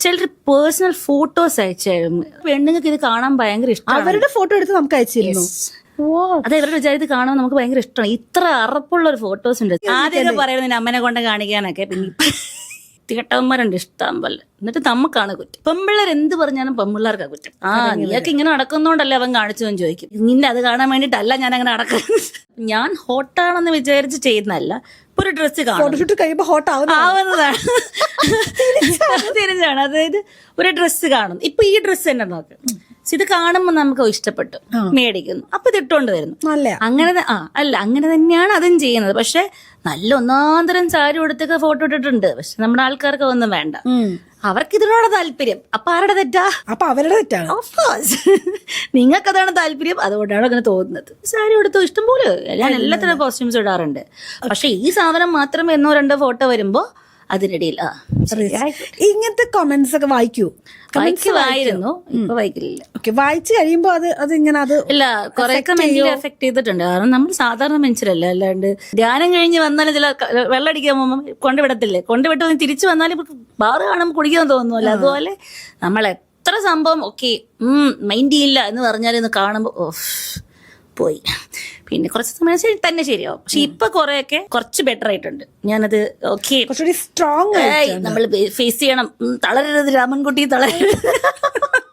ചിലർ personal photos അയച്ചായിരുന്നു. പെണ്ണുങ്ങൾക്ക് ഇത് കാണാൻ ഭയങ്കര ഇഷ്ടമാണ്. അവരുടെ ഫോട്ടോ എടുത്ത് നമുക്ക് അയച്ചിരുന്നു. അത് ഇവരുടെ വിചാരിച്ച് കാണാൻ നമുക്ക് ഭയങ്കര ഇഷ്ടമാണ്. ഇത്ര അറപ്പുള്ള ഒരു ഫോട്ടോസ് ഉണ്ട്. ആദ്യമൊക്കെ പറയുന്നത് അമ്മനെ കൊണ്ട് കാണിക്കാനൊക്കെ, പിന്നെ തികട്ടവന്മാരുണ്ട് ഇഷ്ടം പോലെ. എന്നിട്ട് നമുക്കാണ് കുറ്റം. പെമ്പിള്ളേർ എന്ത് പറഞ്ഞാലും പെമ്പിള്ളേർക്കാ കുറ്റം. നീയൊക്കെ ഇങ്ങനെ നടക്കുന്നോണ്ടല്ലേ അവൻ കാണിച്ചതെന്ന് ചോദിക്കും. നിന്നെ അത് കാണാൻ വേണ്ടിയിട്ടല്ല ഞാൻ അങ്ങനെ നടക്കുന്നത്. ഞാൻ ഹോട്ടാണെന്ന് വിചാരിച്ച് ചെയ്യുന്നതല്ല. ഇപ്പൊ ഒരു ഡ്രസ്സ് ഫോട്ടോഷൂട്ട് കഴിയുമ്പോ ഹോട്ട് ആവുന്നതാണ്. തിരിച്ചാണ്. അതായത് ഒരു ഡ്രസ്സ് കാണും. ഇപ്പൊ ഈ ഡ്രസ്സ് തന്നെ നോക്ക്, ഇത് കാണുമ്പോ നമുക്ക് ഇഷ്ടപ്പെട്ടു, മേടിക്കുന്നു, അപ്പൊ ഇത് ഇട്ടോണ്ട് വരുന്നു. അങ്ങനെ അല്ല, അങ്ങനെ തന്നെയാണ് അതും ചെയ്യുന്നത്. പക്ഷെ നല്ല ഒന്നാന്തരം സാരി കൊടുത്തൊക്കെ ഫോട്ടോ ഇട്ടിട്ടുണ്ട്. പക്ഷെ നമ്മുടെ ആൾക്കാർക്ക് ഒന്നും വേണ്ട. അവർക്ക് ഇതിനോട് താല്പര്യം. അപ്പൊ ആരുടെ തെറ്റാ? അപ്പൊ അവരുടെ തെറ്റാണ്. ഓഫ്കോഴ്സ് നിങ്ങൾക്ക് അതാണ് താല്പര്യം, അതുകൊണ്ടാണ് അങ്ങനെ തോന്നുന്നത്. സാരി കൊടുത്തു ഇഷ്ടംപോലെ, ഞാൻ എല്ലാത്തിനും കോസ്റ്റ്യൂംസ് ഇടാറുണ്ട്. പക്ഷെ ഈ സാധനം മാത്രം 1-2 ഫോട്ടോ വരുമ്പോ അതിനിടയിൽ ഇങ്ങനത്തെ കമന്റ്സ് ഒക്കെ വായിക്കുമായിരുന്നു. ഇപ്പൊ വായിക്കില്ല. വായിച്ചു കഴിയുമ്പോ അത് ഇങ്ങനെ അത് ഇല്ല, കുറെയൊക്കെ മെന്റലി എഫക്ട് ചെയ്തിട്ടുണ്ട്. കാരണം നമ്മൾ സാധാരണ മനുഷ്യരല്ല. അല്ലാണ്ട് ധ്യാനം കഴിഞ്ഞ് വന്നാലും ചില വെള്ളമടിക്കാൻ പോകുമ്പോൾ കൊണ്ടുവിടത്തില്ലേ, കൊണ്ടുവിട്ട് തിരിച്ചു വന്നാലും ബാറ് കാണുമ്പോൾ കുടിക്കാൻ തോന്നുമല്ലോ. അതുപോലെ നമ്മൾ എത്ര സംഭവം ഓക്കെ മൈൻഡ് ചെയ്യില്ല എന്ന് പറഞ്ഞാൽ ഇന്ന് കാണുമ്പോ പോയി. പിന്നെ കുറച്ച് സമയം തന്നെ ശരിയാവും. പക്ഷെ ഇപ്പൊ കുറെയൊക്കെ കുറച്ച് ബെറ്റർ ആയിട്ടുണ്ട്. ഞാനത് ഓക്കെ സ്ട്രോങ് നമ്മൾ ഫേസ് ചെയ്യണം. തളരരുത് രാമൻകുട്ടി, തളരരുത്.